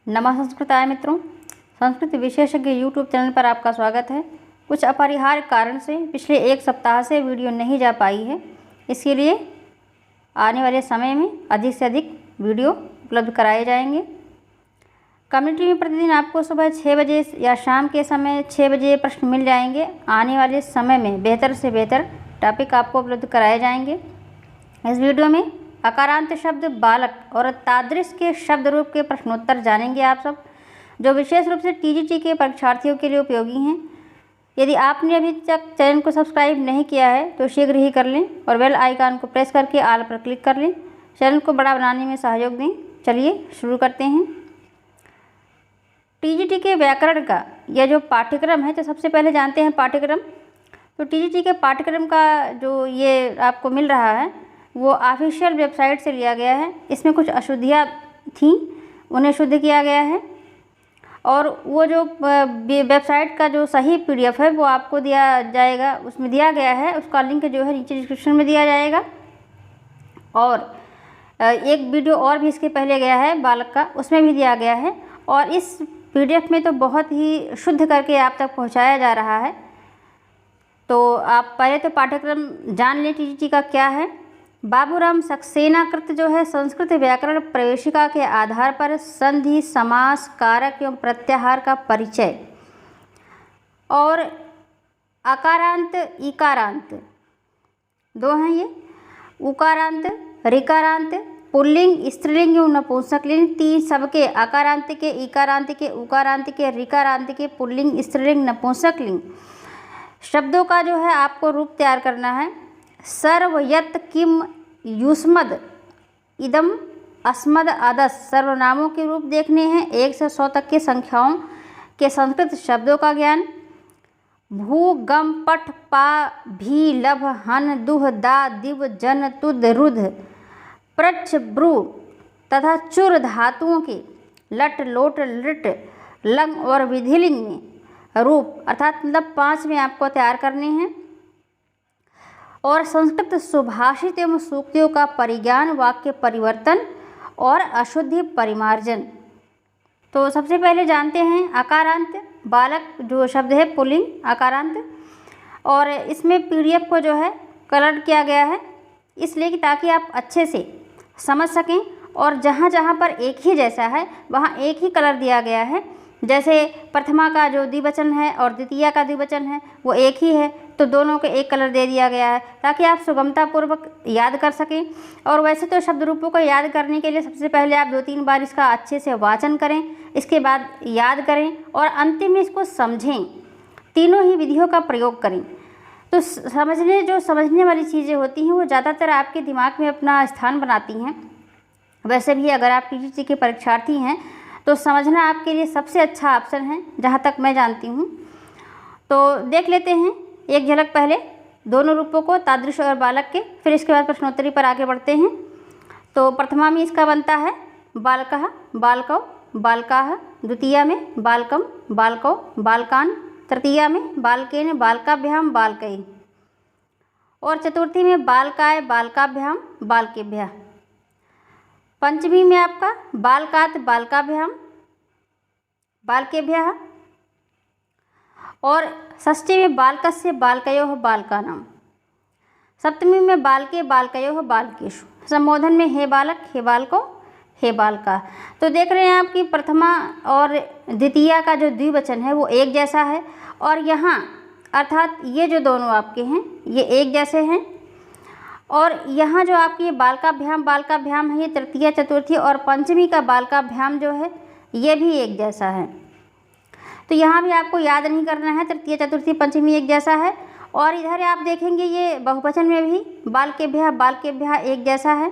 नमः संस्कृताय मित्रों, संस्कृत विशेषज्ञ यूट्यूब चैनल पर आपका स्वागत है। कुछ अपरिहार्य कारण से पिछले एक सप्ताह से वीडियो नहीं जा पाई है, इसके लिए आने वाले समय में अधिक से अधिक वीडियो उपलब्ध कराए जाएंगे। कम्युनिटी में प्रतिदिन आपको सुबह 6 बजे या शाम के समय 6 बजे प्रश्न मिल जाएंगे। आने वाले समय में बेहतर से बेहतर टॉपिक आपको उपलब्ध कराए जाएंगे। इस वीडियो में अकारांत शब्द बालक और तादृश के शब्द रूप के प्रश्नोत्तर जानेंगे आप सब, जो विशेष रूप से टीजीटी के परीक्षार्थियों के लिए उपयोगी हैं। यदि आपने अभी तक चैनल को सब्सक्राइब नहीं किया है तो शीघ्र ही कर लें और बेल आइकन को प्रेस करके ऑल पर क्लिक कर लें। चैनल को बड़ा बनाने में सहयोग दें। चलिए शुरू करते हैं। टीजीटी के व्याकरण का यह जो पाठ्यक्रम है, तो सबसे पहले जानते हैं पाठ्यक्रम। तो टीजीटी के पाठ्यक्रम का जो ये आपको मिल रहा है वो ऑफिशियल वेबसाइट से लिया गया है। इसमें कुछ अशुद्धियाँ थीं, उन्हें शुद्ध किया गया है और वो जो वेबसाइट का जो सही पीडीएफ है वो आपको दिया जाएगा, उसमें दिया गया है। उसका लिंक जो है नीचे डिस्क्रिप्शन में दिया जाएगा। और एक वीडियो और भी इसके पहले गया है बालक का, उसमें भी दिया गया है। और इस पीडीएफ में तो बहुत ही शुद्ध करके आप तक पहुंचाया जा रहा है। तो आप पहले तो पाठ्यक्रम जान लें टीजीटी का क्या है। बाबूराम सक्सेना कृत जो है संस्कृत व्याकरण प्रवेशिका के आधार पर संधि, समास, कारक एवं प्रत्याहार का परिचय और अकारांत इकारांत दो हैं ये, उकारांत ऋकारांत, पुल्लिंग स्त्रीलिंग एवं नपुंसकलिंग, तीन सबके अकारांत के, इकारांत के, उकारांत के, ऋकारांत के, पुल्लिंग स्त्रीलिंग नपुंसकलिंग शब्दों का जो है आपको रूप तैयार करना है। सर्व यत् किम युष्मद् इदम अस्मद् अदस सर्वनामों के रूप देखने हैं। 1 से 100 तक की संख्याओं के संस्कृत शब्दों का ज्ञान। भू गम पठ पा भी लभ हन दुह दा दिव जन तुद रुध प्रच्छ ब्रू तथा चुर धातुओं के लट लोट लिट लंग और विधिलिंग में रूप अर्थात मतलब 5 में आपको तैयार करने हैं। और संस्कृत सुभाषित एवं सूक्तियों का परिज्ञान, वाक्य परिवर्तन और अशुद्धि परिमार्जन। तो सबसे पहले जानते हैं अकारांत। बालक जो शब्द है पुल्लिंग अकारांत, और इसमें पीडीएफ को जो है कलर किया गया है इसलिए कि ताकि आप अच्छे से समझ सकें। और जहाँ जहाँ पर एक ही जैसा है वहाँ एक ही कलर दिया गया है। जैसे प्रथमा का जो द्विवचन है और द्वितीया का द्विवचन है वो एक ही है, तो दोनों को एक कलर दे दिया गया है ताकि आप सुगमतापूर्वक याद कर सकें। और वैसे तो शब्द रूपों को याद करने के लिए सबसे पहले आप 2-3 बार इसका अच्छे से वाचन करें, इसके बाद याद करें और अंतिम में इसको समझें। तीनों ही विधियों का प्रयोग करें। तो समझने वाली चीज़ें होती हैं वो ज़्यादातर आपके दिमाग में अपना स्थान बनाती हैं। वैसे भी अगर आप टीजीटी के परीक्षार्थी हैं तो समझना आपके लिए सबसे अच्छा ऑप्शन है, जहाँ तक मैं जानती हूँ। तो देख लेते हैं एक झलक पहले दोनों रूपों को, तादृश और बालक के, फिर इसके बाद प्रश्नोत्तरी पर आगे बढ़ते हैं। तो प्रथमा में इसका बनता है बालकः बालकौ बालकाः, द्वितीया में बालकम बालकौ बालकान, तृतीया में बालकेन बालकाभ्याम बालकै और चतुर्थी में बालकाय बालकाभ्याम बालकेभ्यः। पंचमी में आपका बालकात बालकाभ्याम बालकेभ्यः और षष्ठी में बालकस्य बालकयोः बालकानां। सप्तमी में बालके बालकयोः बालकेषु। संबोधन में हे बालक, हे बालको, हे बालका। तो देख रहे हैं आप कि प्रथमा और द्वितीया का जो द्विवचन है वो एक जैसा है और यहाँ अर्थात ये जो दोनों आपके हैं ये एक जैसे हैं। और यहाँ जो आपकी बालकाभ्याम है ये तृतीया, चतुर्थी और पंचमी का बालकाभ्याम जो है ये भी एक जैसा है। तो यहाँ भी आपको याद नहीं करना है, तृतीय, चतुर्थी, पंचमी एक जैसा है। और इधर आप देखेंगे ये बहुवचन में भी बालकेभ्यः एक जैसा है।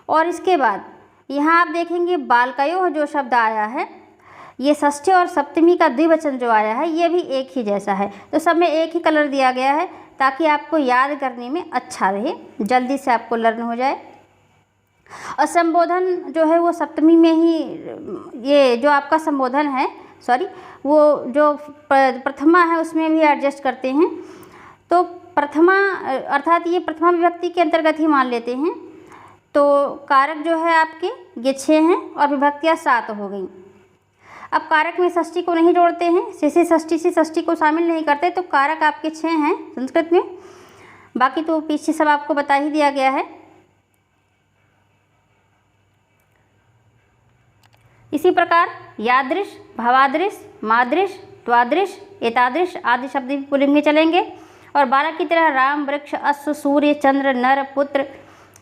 और इसके बाद यहाँ आप देखेंगे बालकयोः जो शब्द आया है ये षष्ठी और सप्तमी का द्विवचन जो आया है ये भी एक ही जैसा है। तो सब में एक ही कलर दिया गया है ताकि आपको याद करने में अच्छा रहे, जल्दी से आपको लर्न हो जाए। और संबोधन जो है वो सप्तमी में ही, ये जो आपका संबोधन है वो जो प्रथमा है उसमें भी एडजस्ट करते हैं। तो प्रथमा अर्थात ये प्रथमा विभक्ति के अंतर्गत ही मान लेते हैं। तो कारक जो है आपके ये 6 हैं और विभक्तियाँ 7 हो गई। अब कारक में षष्ठी को नहीं जोड़ते हैं, से षष्ठी को शामिल नहीं करते, तो कारक आपके 6 हैं संस्कृत में। बाकी तो पीछे सब आपको बता ही दिया गया है। इसी प्रकार यादृश, भवादृश, मादृश, द्वादृश, एतादृश आदि शब्द भी पुल्लिंग में चलेंगे। और बालक की तरह राम, वृक्ष, अश्व, सूर्य, चंद्र, नर, पुत्र,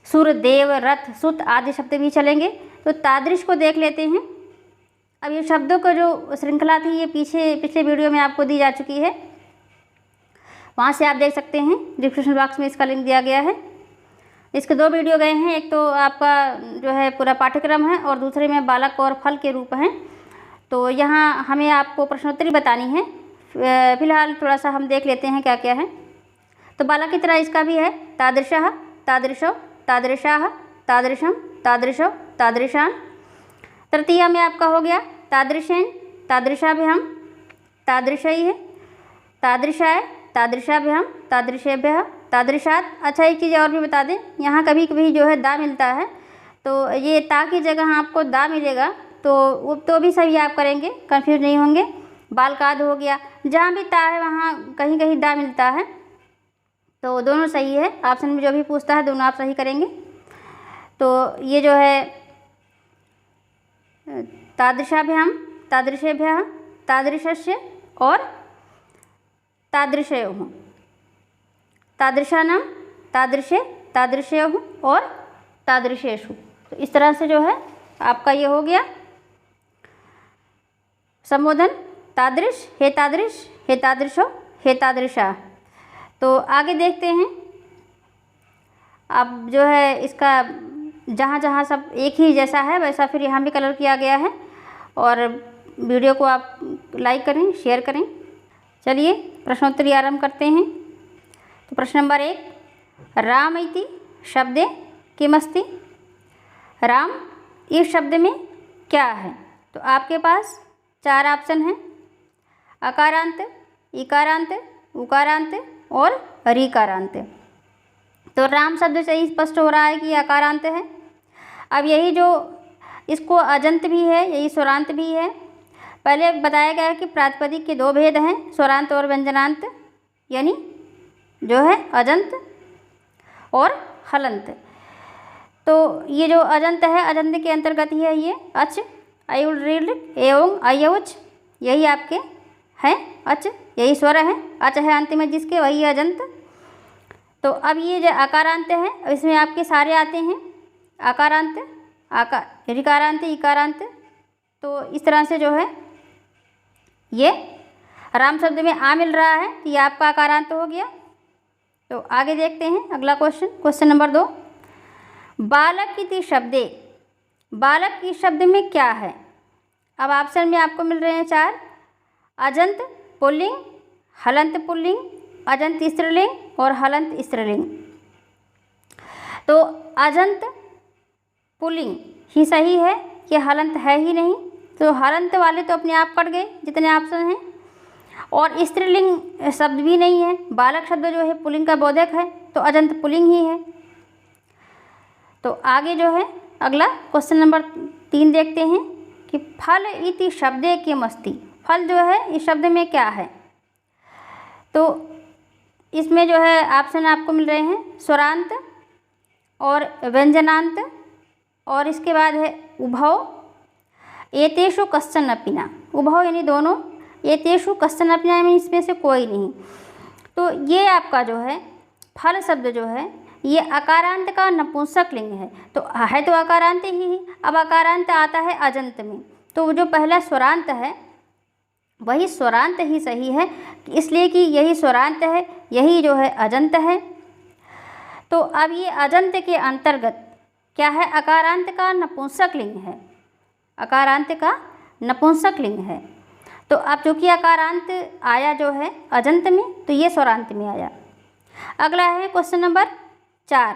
सुर, देव, रथ, सुत आदि शब्द भी चलेंगे। तो तादृश को देख लेते हैं। अब ये शब्दों का जो श्रृंखला थी ये पिछले वीडियो में आपको दी जा चुकी है, वहाँ से आप देख सकते हैं। डिस्क्रिप्शन बॉक्स में इसका लिंक दिया गया है। इसके 2 वीडियो गए हैं, एक तो आपका जो है पूरा पाठ्यक्रम है और दूसरे में बालक और फल के रूप हैं। तो यहाँ हमें आपको प्रश्नोत्तरी बतानी है। फिलहाल थोड़ा सा हम देख लेते हैं क्या क्या है। तो बालक की तरह इसका भी है तादृशः, तादृशौ, तादृशाः, तादृशम, तादृशौ, तादृशान। तृतीया में आपका हो गया तादृशेन, तादृशाभ्याम, तादृशैः, तादृशाय, तादृशाभ्याम, तादृशेभ्यः, तादृशात। अच्छा एक चीज़ और भी बता दें, यहाँ कभी कभी जो है दा मिलता है, तो ये ता की जगह आपको दा मिलेगा, तो भी सही आप करेंगे, कंफ्यूज नहीं होंगे। बालकाद हो गया, जहाँ भी ता है वहाँ कहीं कहीं दा मिलता है, तो दोनों सही है। ऑप्शन में जो भी पूछता है दोनों आप सही करेंगे। तो ये जो है तादृशाभ्याम, तादृशेभ्यः, तादृशस्य और तादृशयोः, तादृशानां, तादृशे, तादृशयोः और तादृशेषु। तो इस तरह से जो है आपका ये हो गया संबोधन। तादृश, हे तादृश, हे तादृशो, हे तादृशा। तो आगे देखते हैं। अब जो है इसका जहाँ जहाँ सब एक ही जैसा है वैसा फिर यहाँ भी कलर किया गया है। और वीडियो को आप लाइक करें, शेयर करें। चलिए प्रश्नोत्तरी आरंभ करते हैं। तो प्रश्न नंबर 1, राम इति शब्दे किमस्ति। राम इस शब्द में क्या है। तो आपके पास 4 ऑप्शन हैं, अकारांत, इकारांत, उकारांत और ऋकारांत। तो राम शब्द से ही स्पष्ट हो रहा है कि अकारांत है। अब यही जो इसको अजंत भी है, यही स्वरांत भी है। पहले बताया गया है कि प्रातिपदिक के 2 भेद हैं, स्वरांत और व्यंजनांत, यानी जो है अजंत और हलंत। तो ये जो अजंत है, अजंत के अंतर्गत ही है ये अच, अयुल, ऋल एवं अयौच, यही आपके हैं अच, यही स्वर है। अच है अंत में जिसके, वही अजंत। तो अब ये जो अकारांत है इसमें आपके सारे आते हैं, आकारांत, ऋकारांत, इकारांत। तो इस तरह से जो है ये राम शब्द में आ मिल रहा है, तो ये आपका आकारांत हो गया। तो आगे देखते हैं अगला क्वेश्चन नंबर 2, बालक इति शब्दे। बालक इस शब्द में क्या है। अब ऑप्शन में आपको मिल रहे हैं 4, अजंत पुल्लिंग, हलंत पुल्लिंग, अजंत स्त्रीलिंग और हलंत स्त्रीलिंग। तो अजंत पुल्लिंग ही सही है, ये हलंत है ही नहीं। तो हलंत वाले तो अपने आप कट गए जितने ऑप्शन हैं। और स्त्रीलिंग शब्द भी नहीं है, बालक शब्द जो है पुल्लिंग का बोधक है, तो अजंत पुल्लिंग ही है। तो आगे जो है अगला क्वेश्चन नंबर 3 देखते हैं कि फल इति शब्दे किमस्ति। फल जो है इस शब्द में क्या है। तो इसमें जो है ऑप्शन आपको मिल रहे हैं स्वरांत और व्यंजनांत, और इसके बाद है उभौ, एतेषु कश्चन अपि न। उभौ यानी दोनों, एतेषु कश्चन अपि न यानी इसमें से कोई नहीं। तो ये आपका जो है फल शब्द जो है ये अकारांत का नपुंसक लिंग है। तो है तो अकारांत ही। अब अकारांत आता है अजंत में, तो जो पहला स्वरांत है वही स्वरांत ही सही है, इसलिए कि यही स्वरांत है, यही जो है अजंत है। तो अब ये अजंत के अंतर्गत क्या है, अकारांत का नपुंसक लिंग है, अकारांत का नपुंसक लिंग है। तो अब चूँकि अकारांत आया जो है अजंत में, तो ये स्वरांत में आया। अगला है क्वेश्चन नंबर 4,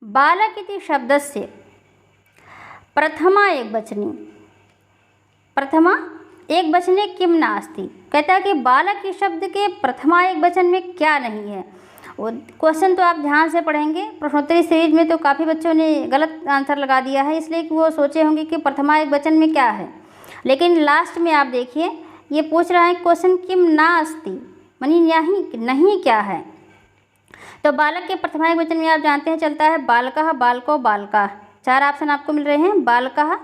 बालक इति शब्दस्य प्रथमा एकवचनी। प्रथमा एकवचने किम नास्ति। कहता है कि बालक के शब्द के प्रथमा एकवचन में क्या नहीं है। क्वेश्चन तो आप ध्यान से पढ़ेंगे। प्रश्नोत्तरी सीरीज में तो काफ़ी बच्चों ने गलत आंसर लगा दिया है, इसलिए कि वो सोचे होंगे कि प्रथमा एकवचन में क्या है। लेकिन लास्ट में आप देखिए ये पूछ रहा है क्वेश्चन किम ना अस्ति, मानी नहीं क्या है। तो बालक के प्रथमा एकवचन में आप जानते हैं चलता है बालकः, बालको, बालका। 4 ऑप्शन आपको मिल रहे हैं, बालकः,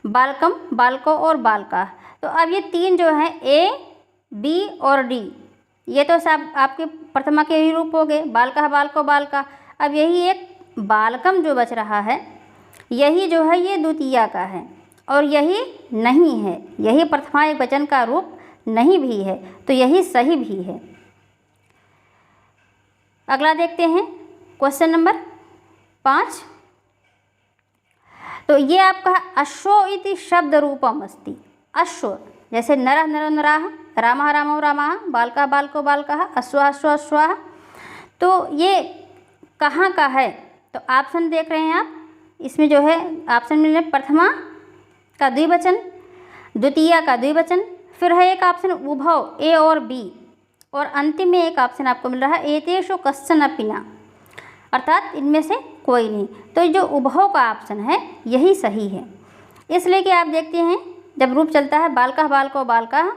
बालकम, बालको और बालका। तो अब ये 3 जो हैं ए, बी और डी, ये तो सब आपके प्रथमा के ही रूप हो गए, बालकः, बालको, बालका। अब यही एक बालकम जो बच रहा है, यही जो है ये द्वितीया का है और यही नहीं है, यही प्रथमा एकवचन का रूप नहीं भी है, तो यही सही भी है। अगला देखते हैं क्वेश्चन नंबर 5। तो ये आपका अश्वो इति शब्द रूपम अस्ति। अश्व जैसे नरः, नरो, नराः, रामः, रामौ, रामाः, बालकः, बालको, बालकः, अश्वः, अश्वः, अश्वाः। तो ये कहाँ का है? तो ऑप्शन देख रहे हैं आप, इसमें जो है ऑप्शन मिल रहे प्रथमा का द्विवचन, द्वितीया का द्विवचन, फिर है एक ऑप्शन उभव ए और बी, और अंतिम में एक ऑप्शन आपको मिल रहा है एतेषु कश्चन अपि न, अर्थात इनमें से कोई नहीं। तो जो उभव का ऑप्शन है यही सही है। इसलिए कि आप देखते हैं जब रूप चलता है बालकः, बालको, बालकाः,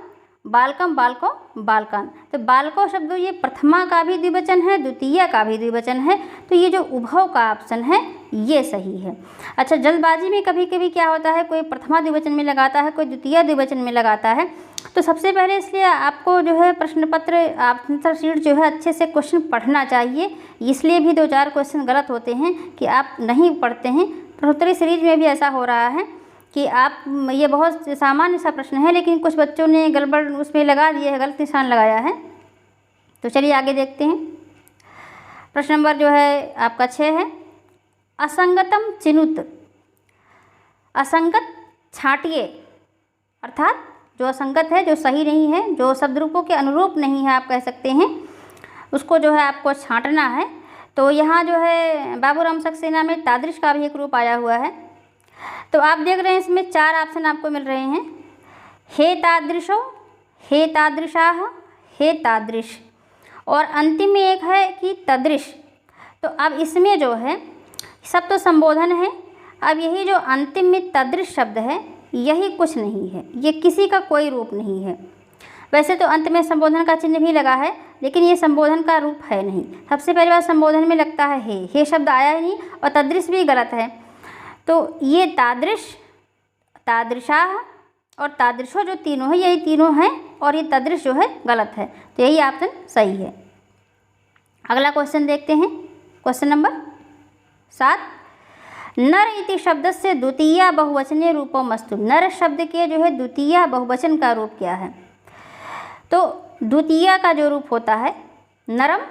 बालकम, बालको, बालकान्, तो बालको शब्द ये प्रथमा का भी द्विवचन है, द्वितीया का भी द्विवचन है, तो ये जो उभव का ऑप्शन है ये सही है। अच्छा, जल्दबाजी में कभी कभी क्या होता है, कोई प्रथमा द्विवचन में लगाता है, कोई द्वितीय द्विवचन में लगाता है। तो सबसे पहले इसलिए आपको जो है प्रश्न पत्र आंसर शीट जो है अच्छे से क्वेश्चन पढ़ना चाहिए। इसलिए भी 2-4 क्वेश्चन गलत होते हैं कि आप नहीं पढ़ते हैं। प्रश्नोत्तरी सीरीज में भी ऐसा हो रहा है कि आप, ये बहुत सामान्य सा प्रश्न है लेकिन कुछ बच्चों ने गड़बड़ उसमें लगा दिए है, गलत निशान लगाया है। तो चलिए आगे देखते हैं। प्रश्न नंबर जो है आपका 6 है, असंगतम चिनुत। असंगत छांटिए, अर्थात जो असंगत है, जो सही नहीं है, जो शब्द रूपों के अनुरूप नहीं है आप कह सकते हैं, उसको जो है आपको छांटना है। तो यहाँ जो है बाबूराम सक्सेना में तादृश का भी एक रूप आया हुआ है। तो आप देख रहे हैं इसमें 4 ऑप्शन आपको मिल रहे हैं, हे तादृशो, हे तादृशाः, हे तादृश, और अंतिम में एक है कि तदृश। तो अब इसमें जो है सब तो संबोधन है, अब यही जो अंतिम में तदृश शब्द है यही कुछ नहीं है, ये किसी का कोई रूप नहीं है। वैसे तो अंत में संबोधन का चिन्ह भी लगा है लेकिन ये संबोधन का रूप है नहीं। सबसे पहली बार संबोधन में लगता है हे शब्द आया ही नहीं, और तदृश भी गलत है। तो ये तादृश, तादृशाः और तादृशो जो तीनों है, यही तीनों हैं, और ये तदृश जो है गलत है, तो यही ऑप्शन सही है। अगला क्वेश्चन देखते हैं, क्वेश्चन नंबर 7। नर इति शब्द से द्वितीया बहुवचनीय रूपमस्तु। नर शब्द के जो है द्वितीया बहुवचन का रूप क्या है? तो द्वितीया का जो रूप होता है नरम,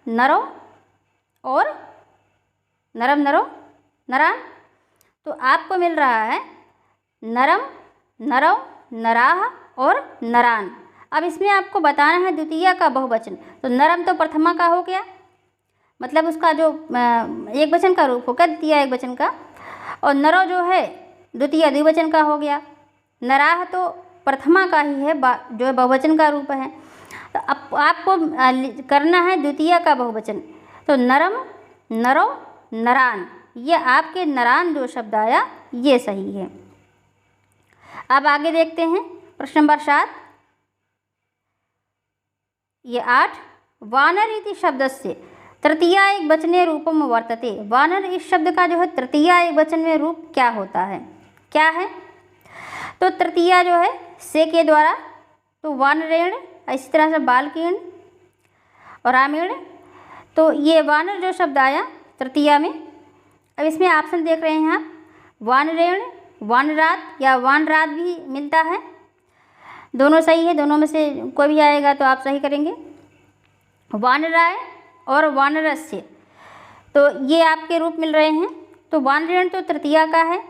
नरो और नरम, नरो, नरान। तो आपको मिल रहा है नरम, नरो, नराः और नरान। अब इसमें आपको बताना है द्वितीया का बहुवचन। तो नरम तो प्रथमा का हो गया, मतलब उसका जो एक वचन का रूप होगा द्वितीय एक वचन का, और नरो जो है द्वितीय द्विवचन का हो गया। नराः तो प्रथमा का ही है, जो है बहुवचन का रूप है। तो अब आपको करना है द्वितीय का बहुवचन। तो नरम, नरो, नरान, ये आपके नरान जो शब्द आया ये सही है। अब आगे देखते हैं प्रश्न नंबर 7। ये 8, वानर इति शब्द से तृतीया एक वचने रूपम वर्तते। वानर इस शब्द का जो है तृतीया एक वचन में रूप क्या होता है, क्या है? तो तृतीया जो है से के द्वारा, तो वानरेण, इसी तरह से बालकेण और रामेण। तो ये वानर जो शब्द आया तृतीया में। अब इसमें ऑप्शन देख रहे हैं आप, वानरेण, वानरात या वानरात भी मिलता है। दोनों सही है, दोनों में से कोई भी आएगा तो आप सही करेंगे। वानराय और वानरस्य, तो ये आपके रूप मिल रहे हैं। तो वानरेण तो तृतीया का है,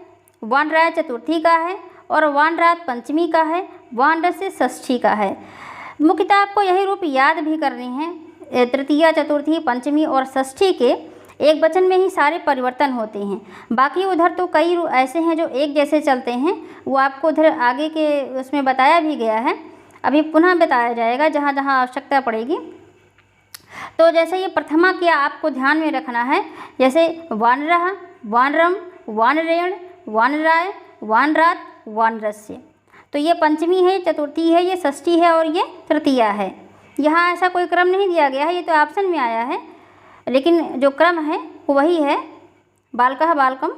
वानराय चतुर्थी का है, और वानरात पंचमी का है, वानरस्य षष्ठी का है। मुख्यतः आपको यही रूप याद भी करने हैं। तृतीया, चतुर्थी, पंचमी और षष्ठी के एक वचन में ही सारे परिवर्तन होते हैं। बाकी उधर तो कई ऐसे हैं जो एक जैसे चलते हैं, वो आपको उधर आगे के उसमें बताया भी गया है, अभी पुनः बताया जाएगा जहाँ जहाँ आवश्यकता पड़ेगी। तो जैसे ये प्रथमा क्या आपको ध्यान में रखना है, जैसे वानरः, वानरम, वानरेण, वानराय, वानरात, वानरस्य। तो ये पंचमी है, चतुर्थी है, ये षष्ठी है और ये तृतीया है। यहाँ ऐसा कोई क्रम नहीं दिया गया है, ये तो ऑप्शन में आया है, लेकिन जो क्रम है वो वही है, बालकः, बालकम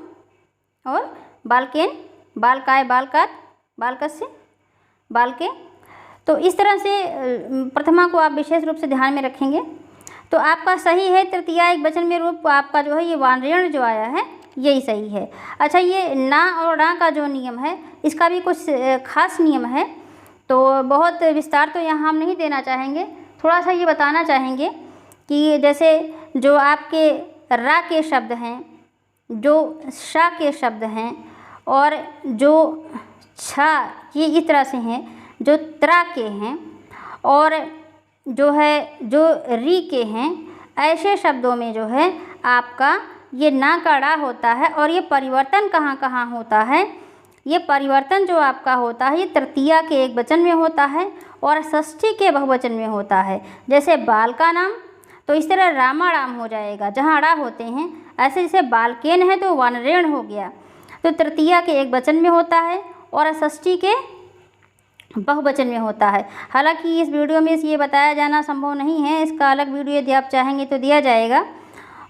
और बालकेन, बालकाय, बालकात, बालकस्य, बालके। तो इस तरह से प्रथमा को आप विशेष रूप से ध्यान में रखेंगे। तो आपका सही है तृतीया एक वचन में रूप आपका जो है ये वानरेण जो आया है यही सही है। अच्छा, ये ना और णा का जो नियम है इसका भी कुछ खास नियम है, तो बहुत विस्तार तो यहाँ हम नहीं देना चाहेंगे, थोड़ा सा ये बताना चाहेंगे कि जैसे जो आपके रा के शब्द हैं, जो शा के शब्द हैं और जो छा ये इस तरह से हैं, जो त्रा के हैं और जो है जो री के हैं, ऐसे शब्दों में जो है आपका ये ना का ड़ा होता है। और ये परिवर्तन कहाँ कहाँ होता है, ये परिवर्तन जो आपका होता है ये तृतीया के एक वचन में होता है और षष्ठी के बहुवचन में होता है। जैसे बाल का नाम, तो इस तरह रामाराम हो जाएगा जहाँ ड़ा होते हैं, ऐसे जैसे बालकेन है तो वानरेण हो गया, तो तृतीया के एक वचन में होता है और षष्ठी के बहुवचन में होता है। हालांकि इस वीडियो में ये बताया जाना संभव नहीं है, इसका अलग वीडियो यदि आप चाहेंगे तो दिया जाएगा।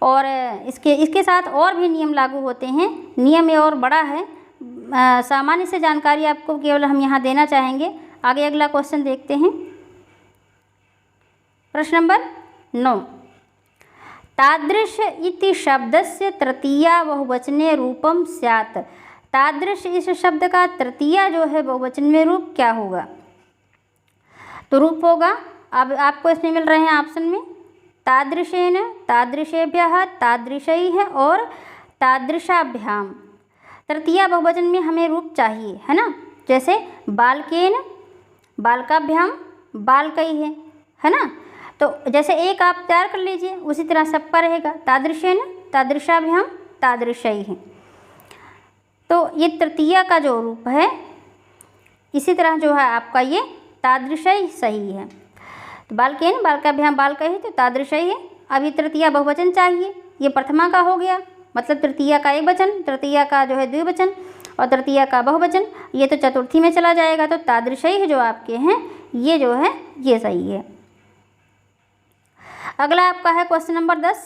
और इसके साथ और भी नियम लागू होते हैं, नियम ये और बड़ा है, सामान्य से जानकारी आपको केवल हम यहाँ देना चाहेंगे। आगे अगला क्वेश्चन देखते हैं, प्रश्न नंबर 9। तादृश इति शब्दस्य तृतीया बहुवचने रूपम स्यात्। तादृश इस शब्द का तृतीया जो है बहुवचन में रूप क्या होगा? तो रूप होगा, अब आपको इसमें मिल रहे हैं ऑप्शन में, तादृशेन, तादृशेभ्यः, तादृशैः और तादृशाभ्याम। तृतीया बहुवचन में हमें रूप चाहिए, है ना। जैसे बालकेन, बालकाभ्याम, बालकैः, है ना। तो जैसे एक आप तैयार कर लीजिए, उसी तरह सबका रहेगा, तादृशेन, तादृशाभ्याम, तादृशैः। तो ये तृतीया का जो रूप है, इसी तरह जो है आपका ये तादृशैः सही है। तो बालकेन, बालकाभ्याम, बालकैः, तो तादृशैः। अभी तृतीया बहुवचन चाहिए, ये प्रथमा का हो गया, मतलब तृतीया का एक वचन, तृतीया का जो है द्विवचन और तृतीया का बहुवचन, ये तो चतुर्थी में चला जाएगा। तो तादृशैः जो आपके हैं ये जो है ये सही है। अगला आपका है क्वेश्चन नंबर 10।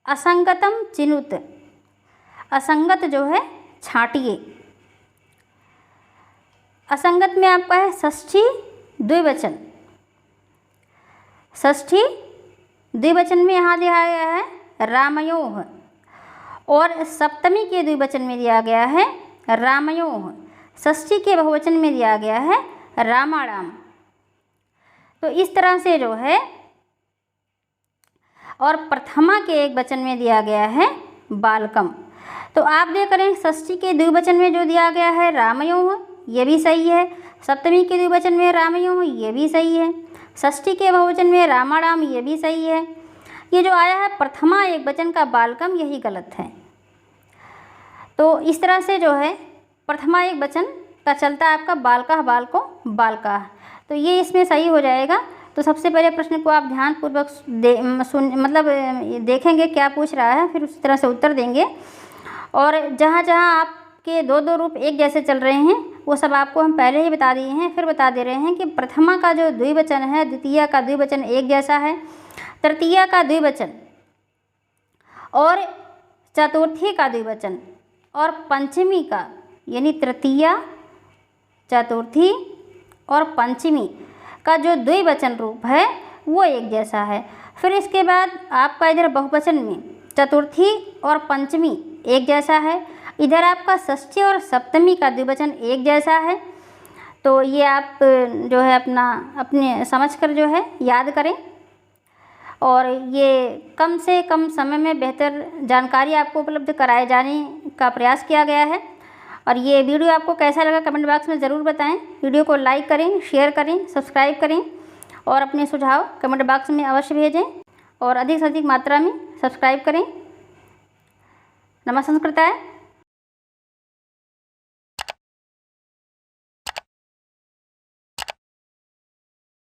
असंगतम चिनुत। असंगत जो है छांटिए। असंगत में आपका है षष्ठी द्विवचन। षष्ठी द्विवचन में यहाँ दिया गया है रामयोः और सप्तमी के द्विवचन में दिया गया है रामयोः। षष्ठी के बहुवचन में दिया गया है रामाराम। तो इस तरह से जो है, और प्रथमा के एक वचन में दिया गया है बालकम। तो आप देख रहे हैं षष्ठी के द्विवचन में जो दिया गया है रामयोः ये भी सही है, सप्तमी के द्विवचन में रामयोः ये भी सही है, षष्ठी के बहुवचन में रामाराम ये भी सही है। ये जो आया है प्रथमा एक वचन का बालकम यही गलत है। तो इस तरह से जो है प्रथमा एक वचन का चलता है आपका बालकः, बालको, बालकाः। तो ये इसमें सही हो जाएगा। तो सबसे पहले प्रश्न को आप ध्यानपूर्वक देखेंगे क्या पूछ रहा है, फिर उसी तरह से उत्तर देंगे। और जहाँ जहाँ आपके दो दो रूप एक जैसे चल रहे हैं वो सब आपको हम पहले ही बता दिए हैं, फिर बता दे रहे हैं कि प्रथमा का जो द्विवचन है, द्वितीया का द्विवचन एक जैसा है, तृतीया का द्विवचन और चतुर्थी का द्विवचन और पंचमी का, यानी तृतीया, चतुर्थी और पंचमी का जो द्विवचन रूप है वो एक जैसा है। फिर इसके बाद आपका इधर बहुवचन में चतुर्थी और पंचमी एक जैसा है, इधर आपका षष्ठी और सप्तमी का द्विवचन एक जैसा है। तो ये आप जो है अपने समझकर जो है याद करें, और ये कम से कम समय में बेहतर जानकारी आपको उपलब्ध कराए जाने का प्रयास किया गया है। और ये वीडियो आपको कैसा लगा कमेंट बॉक्स में ज़रूर बताएं। वीडियो को लाइक करें, शेयर करें, सब्सक्राइब करें और अपने सुझाव कमेंट बॉक्स में अवश्य भेजें और अधिक से अधिक मात्रा में सब्सक्राइब करें। नमः संस्कृताय।